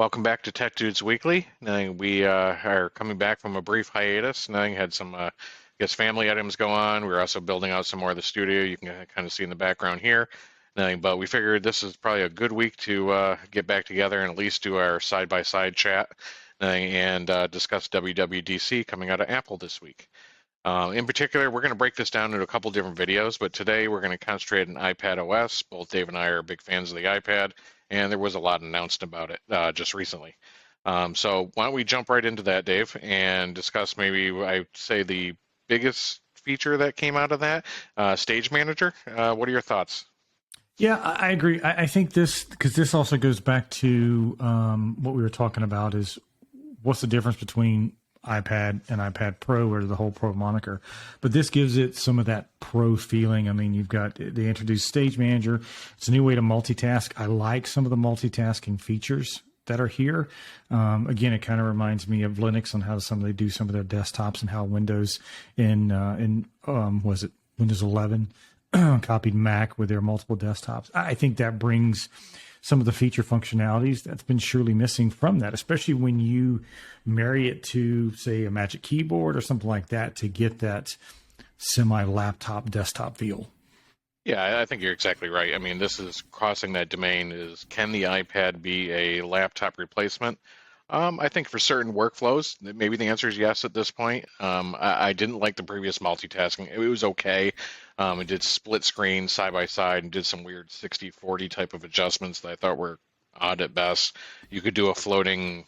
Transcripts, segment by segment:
Welcome back to Tech Dudes Weekly. We are coming back from a brief hiatus. Had some, family items go on. We're also building out some more of the studio. You can kind of see in the background here. But we figured this is probably a good week to get back together and at least do our side-by-side chat and discuss WWDC coming out of Apple this week. In particular, we're going to break this down into a couple different videos, but today we're going to concentrate on iPad OS. Both Dave and I are big fans of the iPad, and there was a lot announced about it just recently. So why don't we jump right into that, Dave, and discuss maybe, I'd say, the biggest feature that came out of that, Stage Manager. What are your thoughts? Yeah, I agree. I think because this also goes back to what we were talking about is what's the difference between iPad and iPad Pro, or the whole Pro moniker. But this gives it some of that Pro feeling. I mean, they introduced Stage Manager. It's a new way to multitask. I like some of the multitasking features that are here. Again, it kind of reminds me of Linux on how they do some of their desktops and how Windows was it Windows 11 copied Mac with their multiple desktops. I think that brings some of the feature functionalities that's been surely missing from that, especially when you marry it to, say, a Magic Keyboard or something like that to get that semi-laptop desktop feel. Yeah, I think you're exactly right. I mean, this is crossing that domain is, can the iPad be a laptop replacement? I think for certain workflows, maybe the answer is yes at this point. I didn't like the previous multitasking. It was okay. It did split screen side by side and did some weird 60-40 type of adjustments that I thought were odd at best. You could do a floating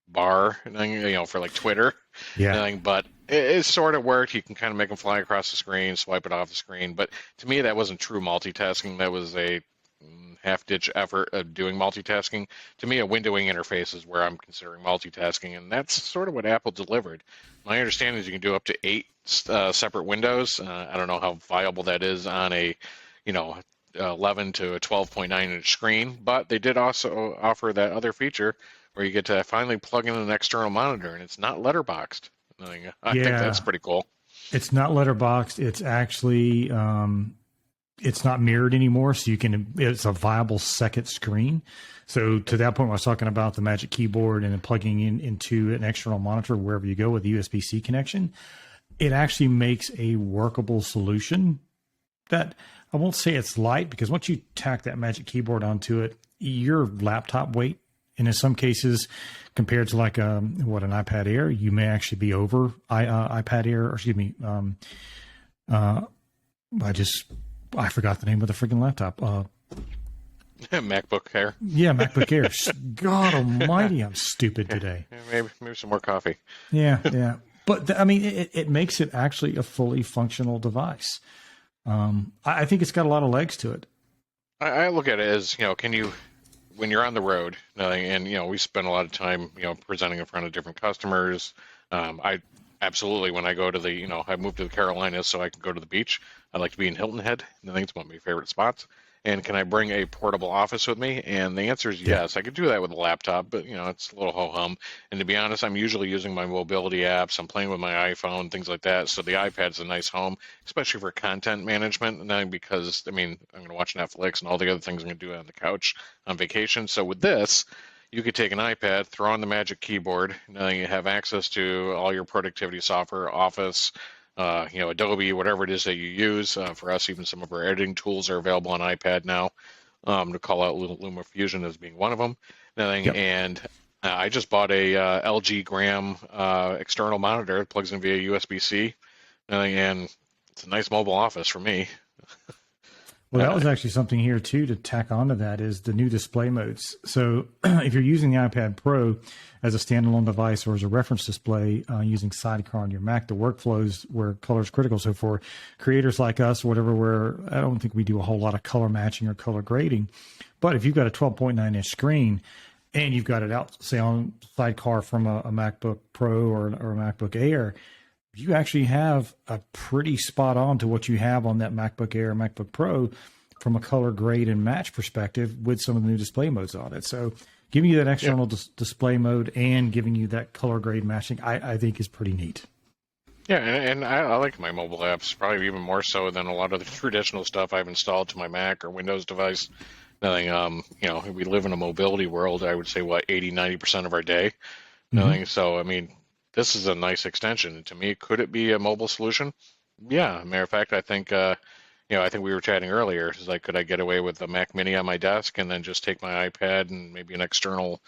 bar, for like Twitter. Yeah. But it sort of worked. You can kind of make them fly across the screen, swipe it off the screen. But to me, that wasn't true multitasking. That was a half-ditch effort of doing multitasking. To me, a windowing interface is where I'm considering multitasking, and that's sort of what Apple delivered. My understanding is you can do up to 8 separate windows. I don't know how viable that is on a 11 to a 12.9-inch screen, but they did also offer that other feature where you get to finally plug in an external monitor, and it's not letterboxed. I think that's pretty cool. It's not letterboxed. It's actually it's not mirrored anymore, so it's a viable second screen. So to that point, I was talking about the Magic Keyboard and then plugging into an external monitor wherever you go with the USB-C connection. It actually makes a workable solution that I won't say it's light, because once you tack that Magic Keyboard onto it, your laptop weight, and in some cases, compared to like an iPad Air, you may actually be over iPad Air, or excuse me, I forgot the name of the freaking laptop. MacBook Air. Yeah, MacBook Air. God almighty, I'm stupid today. Maybe some more coffee. Yeah. But it makes it actually a fully functional device. I think it's got a lot of legs to it. I look at it as, can you, when you're on the road, and we spend a lot of time, presenting in front of different customers. I absolutely, when I go to I moved to the Carolinas so I can go to the beach. I like to be in Hilton Head. I think it's one of my favorite spots. And can I bring a portable office with me? And the answer is yes. I could do that with a laptop, but it's a little ho-hum. And to be honest, I'm usually using my mobility apps. I'm playing with my iPhone, things like that. So the iPad's a nice home, especially for content management. And then because, I'm going to watch Netflix and all the other things I'm going to do on the couch on vacation. So with this, you could take an iPad, throw on the Magic Keyboard, and then you have access to all your productivity software, Office, Adobe, whatever it is that you use. For us, even some of our editing tools are available on iPad now. To call out Luma Fusion as being one of them. And I just bought a LG Gram external monitor. It plugs in via USB-C, and it's a nice mobile office for me. Well, that was actually something here, too, to tack onto that is the new display modes. So if you're using the iPad Pro as a standalone device or as a reference display using Sidecar on your Mac, the workflows where color is critical. So for creators like us, where I don't think we do a whole lot of color matching or color grading. But if you've got a 12.9-inch screen and you've got it out, say, on Sidecar from a MacBook Pro or a MacBook Air, you actually have a pretty spot on to what you have on that MacBook Air or MacBook Pro from a color grade and match perspective with some of the new display modes on it. So giving you that external display mode and giving you that color grade matching, I think is pretty neat. Yeah, and I like my mobile apps probably even more so than a lot of the traditional stuff I've installed to my Mac or Windows device. We live in a mobility world. I would say 80-90% of our day. So, I mean, this is a nice extension. To me, could it be a mobile solution? Yeah. Matter of fact, I think, I think we were chatting earlier. It's like, could I get away with a Mac Mini on my desk and then just take my iPad and maybe an external,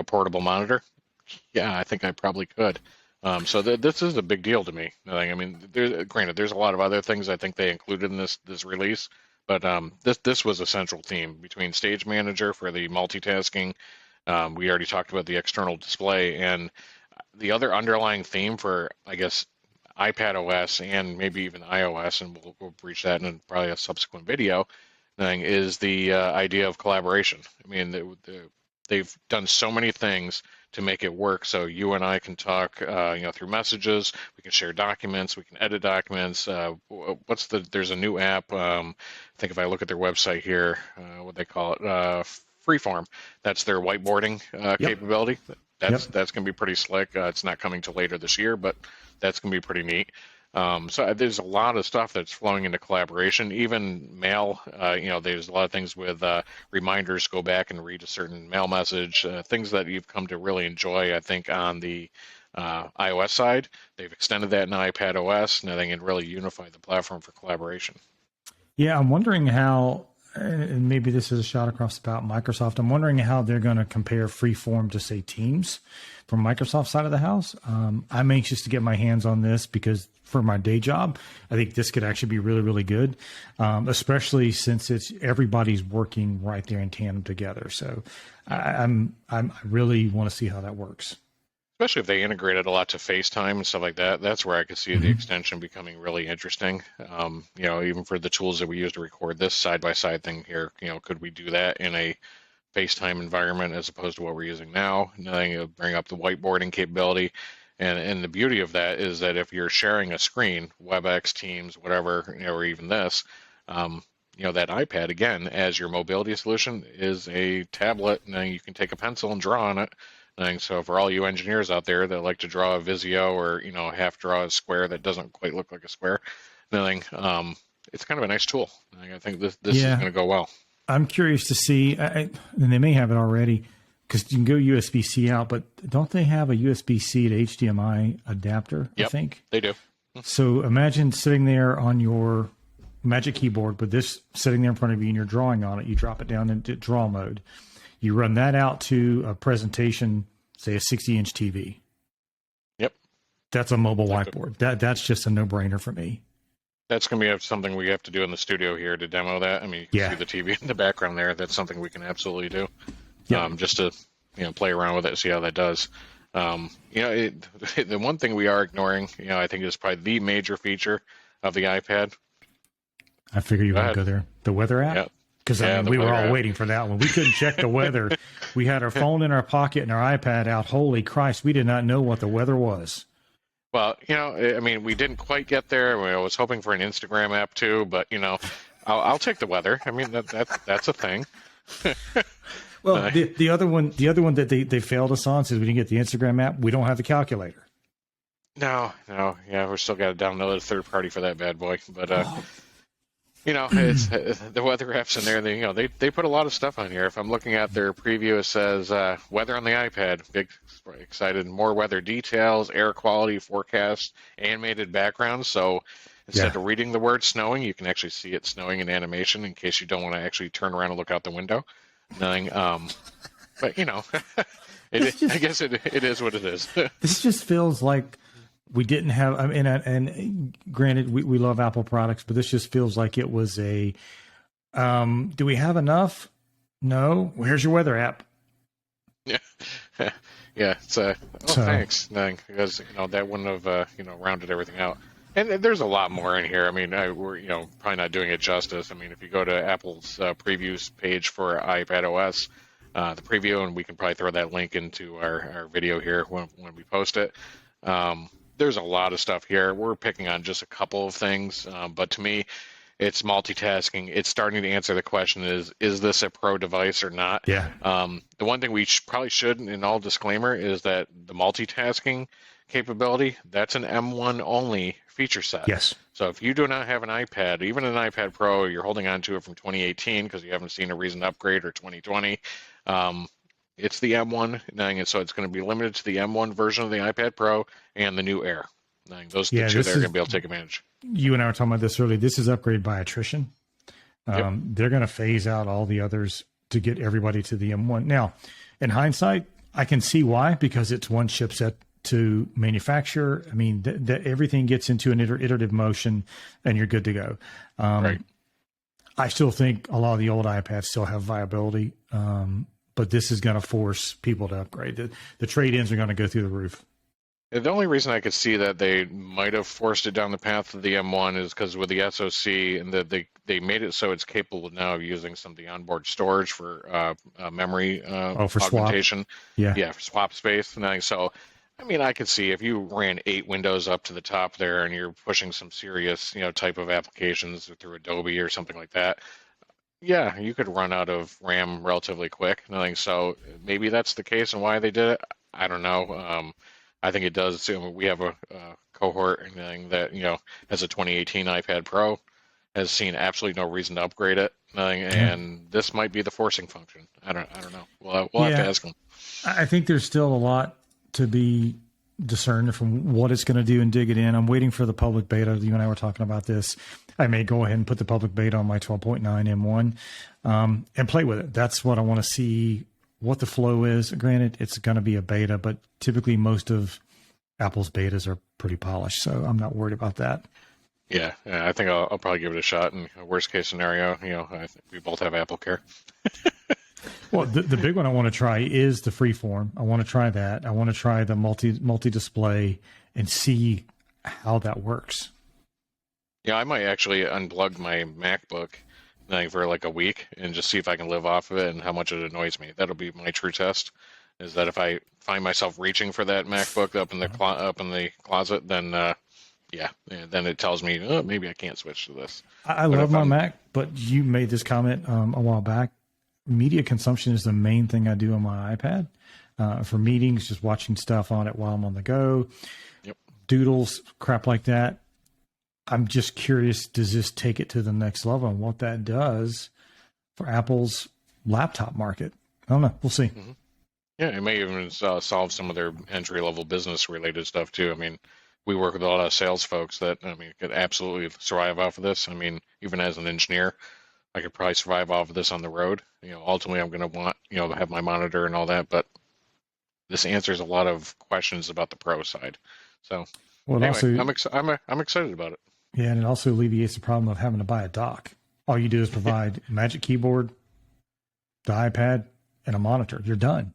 portable monitor? Yeah, I think I probably could. So this is a big deal to me. I mean, granted, there's a lot of other things I think they included in this release, but this was a central theme between Stage Manager for the multitasking. We already talked about the external display, and the other underlying theme for, I guess, iPad OS and maybe even iOS, and we'll reach that in probably a subsequent video, is the idea of collaboration. I mean, they've done so many things to make it work, so you and I can talk, through messages. We can share documents. We can edit documents. There's a new app. I think if I look at their website here, what they call it, Freeform. That's their whiteboarding capability. That's going to be pretty slick. It's not coming till later this year, but that's going to be pretty neat. So there's a lot of stuff that's flowing into collaboration. Even mail, there's a lot of things with reminders, go back and read a certain mail message, things that you've come to really enjoy, I think, on the iOS side. They've extended that in iPad OS, and I think it really unified the platform for collaboration. Yeah, I'm wondering how, and maybe this is a shot across about Microsoft, I'm wondering how they're going to compare Freeform to, say, Teams from Microsoft's side of the house. I'm anxious to get my hands on this because for my day job, I think this could actually be really, really good, especially since everybody's working right there in tandem together. So I really want to see how that works. Especially if they integrated a lot to FaceTime and stuff like that. That's where I could see the extension becoming really interesting. Even for the tools that we use to record this side-by-side thing here, could we do that in a FaceTime environment as opposed to what we're using now? Then it'll bring up the whiteboarding capability. And the beauty of that is that if you're sharing a screen, WebEx, Teams, whatever, or even this, that iPad, again, as your mobility solution, is a tablet, and you can take a pencil and draw on it. And so for all you engineers out there that like to draw a Visio or, half draw a square that doesn't quite look like a square, it's kind of a nice tool. I think this is going to go well. I'm curious to see, and they may have it already, because you can go USB-C out, but don't they have a USB-C to HDMI adapter, Yep, I think? They do. So imagine sitting there on your Magic Keyboard with this sitting there in front of you and you're drawing on it. You drop it down into draw mode. You run that out to a presentation, say a 60-inch TV. Yep. That's a mobile whiteboard. That's just a no-brainer for me. That's going to be something we have to do in the studio here to demo that. I mean, you can see the TV in the background there. That's something we can absolutely do. Yep. Just to play around with it, see how that does. The one thing we are ignoring, I think is probably the major feature of the iPad. I figure you want to go there. The weather app? Yep. Because we were all waiting for that one. We couldn't check the weather. We had our phone in our pocket and our iPad out. Holy Christ, we did not know what the weather was. Well, we didn't quite get there. I was hoping for an Instagram app too, but I'll take the weather. I mean, that's a thing. Well, the other one that they failed us on says we didn't get the Instagram app. We don't have the calculator. No, we're still got to download a third party for that bad boy. But it's the weather apps in there. They put a lot of stuff on here. If I'm looking at their preview, it says weather on the iPad. Big excited, more weather details, air quality forecast, animated backgrounds. So instead of reading the word snowing, you can actually see it snowing in animation in case you don't want to actually turn around and look out the window. Nothing. But I guess it is what it is. This just feels like we didn't have. I mean, and granted, we love Apple products, but this just feels like it was a. Do we have enough? No. Where's your weather app? Yeah, It's thanks. Nothing, because that wouldn't have rounded everything out. And there's a lot more in here. I mean, we're probably not doing it justice. I mean, if you go to Apple's previews page for iPad OS, the preview, and we can probably throw that link into our video here when we post it. There's a lot of stuff here. We're picking on just a couple of things, but to me, it's multitasking. It's starting to answer the question: is this a pro device or not? Yeah. The one thing we probably should, in all disclaimer, is that the multitasking capability, that's an M1 only feature set. Yes. So if you do not have an iPad, even an iPad Pro, you're holding on to it from 2018 because you haven't seen a reason to upgrade, or 2020. It's the M1, and so it's going to be limited to the M1 version of the iPad Pro and the new Air. Those are the two that are going to be able to take advantage. You and I were talking about this earlier. This is upgrade by attrition. They're going to phase out all the others to get everybody to the M1. Now, in hindsight, I can see why, because it's one chipset to manufacture. I mean, everything gets into an iterative motion, and you're good to go. Right. I still think a lot of the old iPads still have viability, but this is going to force people to upgrade. The trade-ins are going to go through the roof. The only reason I could see that they might have forced it down the path of the M1 is because with the SoC, and that they made it so it's capable now of using some of the onboard storage for memory for augmentation. Swap. Yeah, for swap space. And so, I mean, I could see if you ran 8 windows up to the top there and you're pushing some serious, type of applications through Adobe or something like that, yeah, you could run out of RAM relatively quick. So maybe that's the case and why they did it. I don't know. I think it does. We have a cohort that has a 2018 iPad Pro, has seen absolutely no reason to upgrade it, and this might be the forcing function. I don't know. We'll have to ask them. I think there's still a lot to be discerned from what it's going to do and dig it in. I'm waiting for the public beta. You and I were talking about this. I may go ahead and put the public beta on my 12.9 M1 and play with it. That's what I want to see. What the flow is. Granted, it's going to be a beta, but typically most of Apple's betas are pretty polished, so I'm not worried about that. Yeah, I think I'll probably give it a shot. In a worst case scenario, I think we both have Apple Care. Well, the big one I want to try is the Freeform. I want to try that. I want to try the multi-display and see how that works. Yeah, I might actually unplug my MacBook for like a week and just see if I can live off of it and how much it annoys me. That'll be my true test. Is that if I find myself reaching for that MacBook up in the closet, then then it tells me maybe I can't switch to this. I love my Mac, but you made this comment a while back. Media consumption is the main thing I do on my iPad for meetings, just watching stuff on it while I'm on the go. Yep. Doodles, crap like that. I'm just curious, does this take it to the next level and what that does for Apple's laptop market? I don't know. We'll see. Mm-hmm. Yeah, it may even solve some of their entry-level business-related stuff, too. I mean, we work with a lot of sales folks that, could absolutely survive off of this. I mean, even as an engineer, I could probably survive off of this on the road. Ultimately, I'm going to want, to have my monitor and all that, but this answers a lot of questions about the pro side. So, anyway, I'm excited about it. Yeah, and it also alleviates the problem of having to buy a dock. All you do is provide a Magic Keyboard, the iPad, and a monitor. You're done.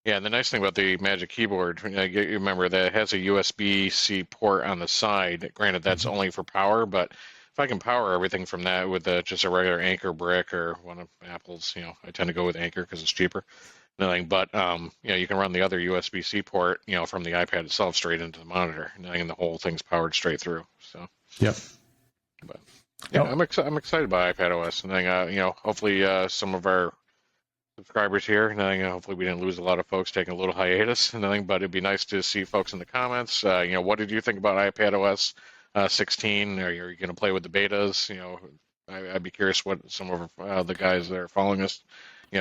Yeah, and the nice thing about the Magic Keyboard, you remember that it has a USB-C port on the side. Granted, that's only for power, but if I can power everything from that with just a regular Anchor brick or one of Apple's, I tend to go with Anchor because it's cheaper. Nothing, but you can run the other USB-C port, from the iPad itself straight into the monitor, and the whole thing's powered straight through. So. Yep. But yeah, I'm excited by iPad OS, and hopefully some of our subscribers here, and hopefully we didn't lose a lot of folks taking a little hiatus, and but it'd be nice to see folks in the comments. What did you think about iPad OS 16? Are you going to play with the betas? I'd be curious what some of the guys that are following us,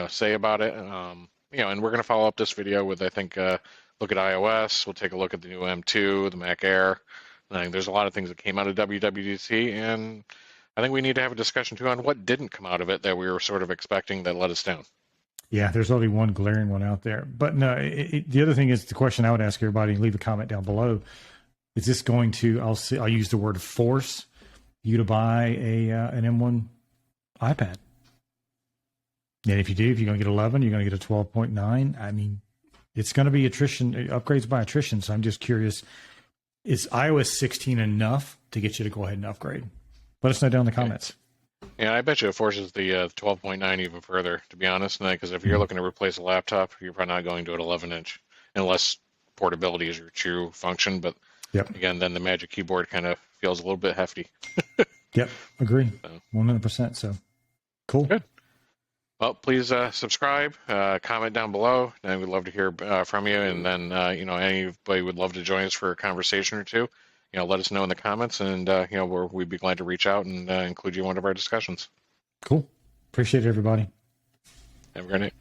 say about it. And we're going to follow up this video with, I think, look at iOS. We'll take a look at the new M2, the Mac Air. There's a lot of things that came out of WWDC, and I think we need to have a discussion, too, on what didn't come out of it that we were sort of expecting that let us down. Yeah, there's only one glaring one out there. But no, the other thing is the question I would ask everybody, leave a comment down below. Is this going to, I'll use the word force, you to buy an M1 iPad? And if you do, if you're going to get 11, you're going to get a 12.9. I mean, it's going to be upgrades by attrition. So I'm just curious, is iOS 16 enough to get you to go ahead and upgrade? Let us know down in the comments. Yeah, I bet you it forces the 12.9 even further, to be honest. Because if you're looking to replace a laptop, you're probably not going to an 11-inch, unless portability is your true function. But again, then the Magic Keyboard kind of feels a little bit hefty. Yep, agree. 100%. So cool. Good. Well, please subscribe, comment down below, and we'd love to hear from you. And then, anybody would love to join us for a conversation or two, let us know in the comments, and we'd be glad to reach out and include you in one of our discussions. Cool. Appreciate it, everybody. Have a great night.